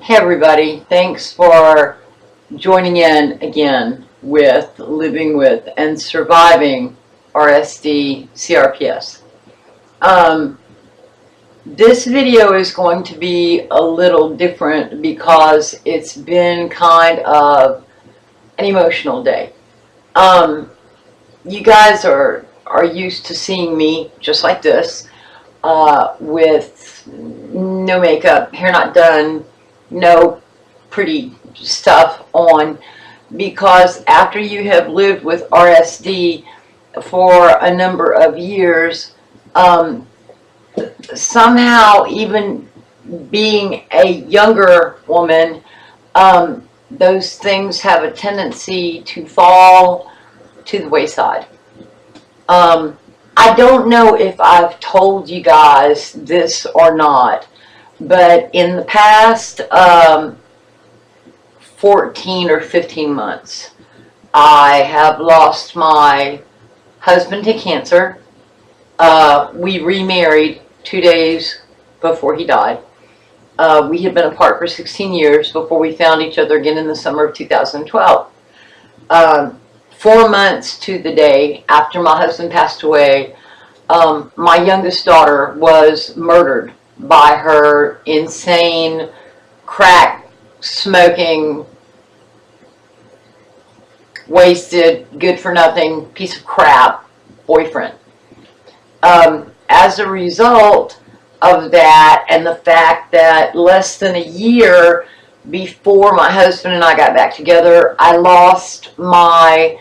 Hey everybody, thanks for joining in again with Living with and Surviving RSD CRPS. This video is going to be a little different because it's been kind of an emotional day. You guys are used to seeing me just like this, with no makeup, hair not done, no pretty stuff on, because after you have lived with RSD for a number of years, somehow, even being a younger woman, those things have a tendency to fall to the wayside. I don't know if I've told you guys this or not, but in the past 14 or 15 months, I have lost my husband to cancer. We remarried 2 days before he died. We had been apart for 16 years before we found each other again in the summer of 2012. 4 months to the day after my husband passed away, my youngest daughter was murdered by her insane, crack smoking, wasted, good for nothing piece of crap boyfriend. As a result of that, and the fact that less than a year before my husband and I got back together, I lost my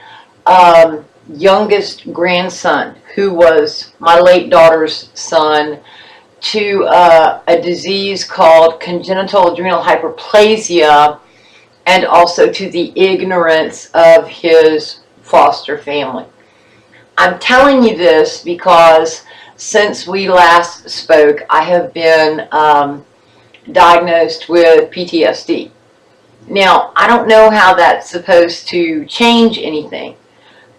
youngest grandson, who was my late daughter's son, to a disease called congenital adrenal hyperplasia, and also to the ignorance of his foster family. I'm telling you this because since we last spoke, I have been diagnosed with PTSD. Now, I don't know how that's supposed to change anything.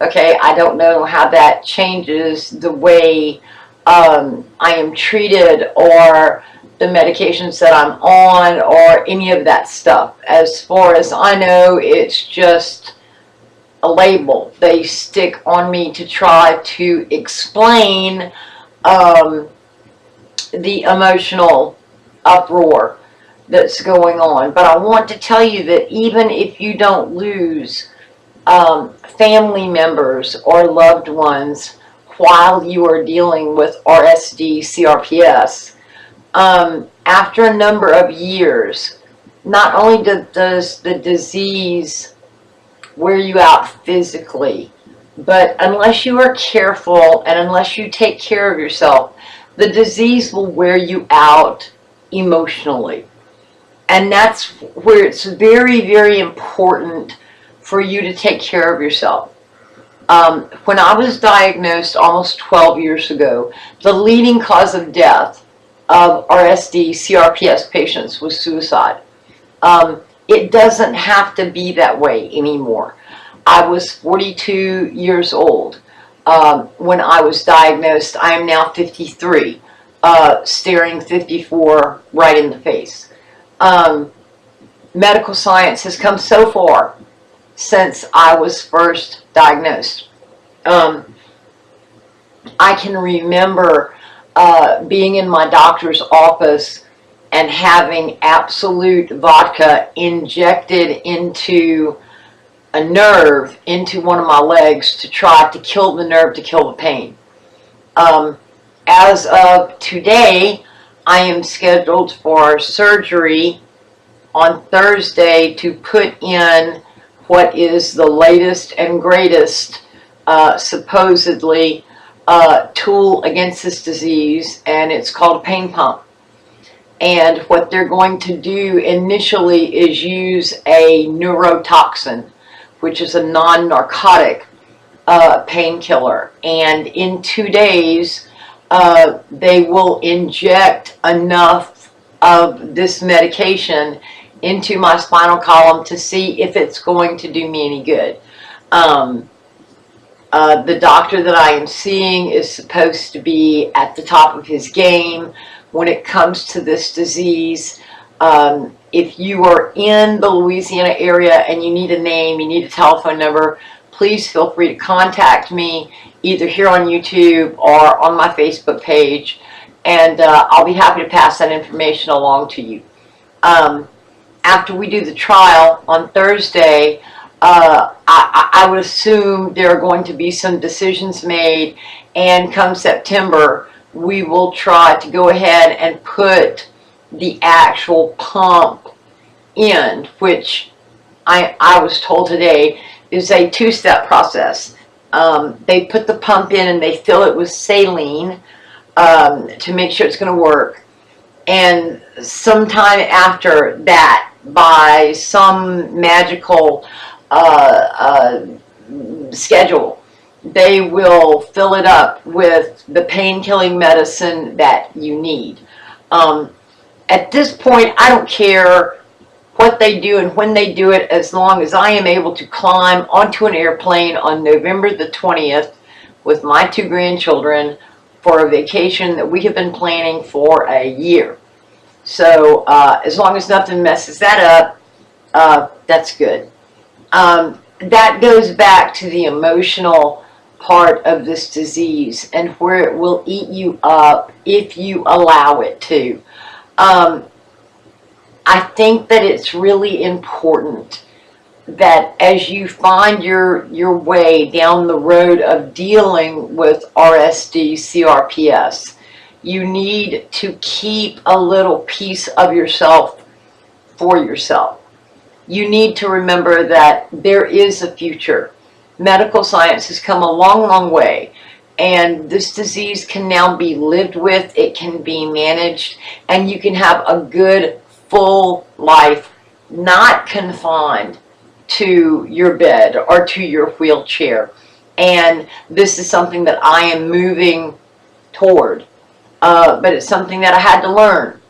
Okay, I don't know how that changes the way I am treated, or the medications that I'm on, or any of that stuff. As far as I know, it's just a label they stick on me to try to explain the emotional uproar that's going on. But I want to tell you that even if you don't lose family members or loved ones while you are dealing with RSD CRPS, after a number of years, not only does the disease wear you out physically, but unless you are careful and unless you take care of yourself, the disease will wear you out emotionally. And that's where it's very, very important for you to take care of yourself. When I was diagnosed almost 12 years ago, the leading cause of death of RSD CRPS patients was suicide. It doesn't have to be that way anymore. I was 42 years old when I was diagnosed. I am now 53, staring 54 right in the face. Medical science has come so far since I was first diagnosed. I can remember being in my doctor's office and having absolute vodka injected into a nerve, into one of my legs, to try to kill the nerve, to kill the pain. As of today, I am scheduled for surgery on Thursday to put in what is the latest and greatest, supposedly, tool against this disease, and it's called a pain pump. And what they're going to do initially is use a neurotoxin, which is a non-narcotic painkiller. And in 2 days, they will inject enough of this medication into my spinal column to see if it's going to do me any good. The doctor that I am seeing is supposed to be at the top of his game when it comes to this disease. If you are in the Louisiana area and you need a name, you need a telephone number, please feel free to contact me either here on YouTube or on my Facebook page, and I'll be happy to pass that information along to you. After we do the trial on Thursday, I would assume there are going to be some decisions made, and come September, we will try to go ahead and put the actual pump in, which I was told today is a two-step process. They put the pump in and they fill it with saline to make sure it's going to work. And sometime after that, by some magical schedule, they will fill it up with the pain-killing medicine that you need. At this point, I don't care what they do and when they do it, as long as I am able to climb onto an airplane on November the 20th with my 2 grandchildren for a vacation that we have been planning for a year. So as long as nothing messes that up, that's good. That goes back to the emotional part of this disease and where it will eat you up if you allow it to. I think that it's really important that as you find your way down the road of dealing with RSD, CRPS, you need to keep a little piece of yourself for yourself. You need to remember that there is a future. Medical science has come a long, long way, and this disease can now be lived with, it can be managed, and you can have a good, full life, not confined to your bed or to your wheelchair. And this is something that I am moving toward, but it's something that I had to learn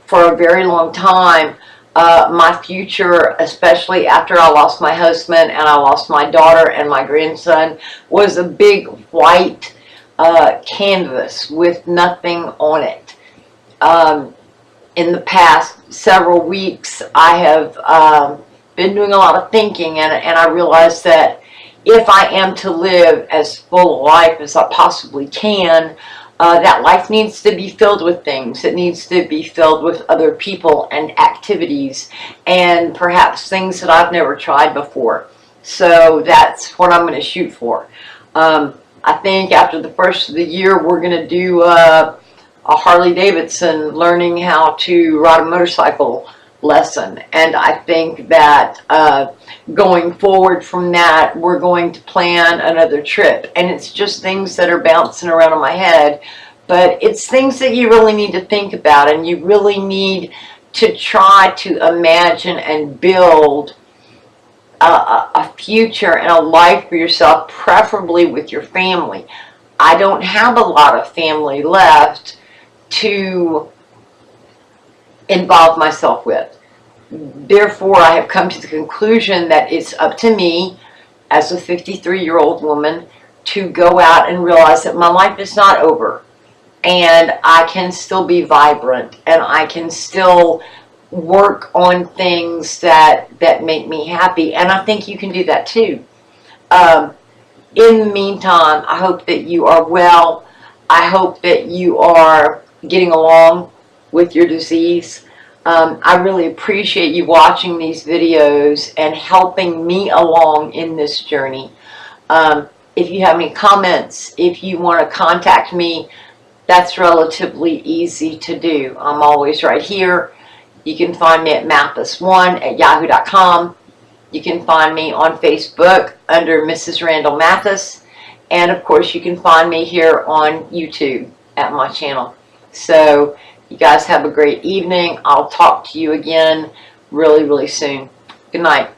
for a very long time. My future, especially after I lost my husband and I lost my daughter and my grandson, was a big white canvas with nothing on it. In the past several weeks, I have been doing a lot of thinking, and I realized that if I am to live as full a life as I possibly can, that life needs to be filled with things. It needs to be filled with other people and activities, and perhaps things that I've never tried before. So that's what I'm going to shoot for. I think after the first of the year, we're going to do a Harley Davidson learning how to ride a motorcycle lesson. And I think that going forward from that, we're going to plan another trip. And it's just things that are bouncing around in my head, but it's things that you really need to think about, and you really need to try to imagine and build a future and a life for yourself, preferably with your family. I don't have a lot of family left to involve myself with. Therefore, I have come to the conclusion that it's up to me as a 53-year-old woman to go out and realize that my life is not over, and I can still be vibrant, and I can still work on things that make me happy. And I think you can do that too. In the meantime, I hope that you are well. I hope that you are getting along with your disease. I really appreciate you watching these videos and helping me along in this journey. If you have any comments, if you want to contact me, that's relatively easy to do. I'm always right here. You can find me at mathis1@yahoo.com. You can find me on Facebook under Mrs. Randall Mathis. And of course, you can find me here on YouTube at my channel. So you guys have a great evening. I'll talk to you again really, really soon. Good night.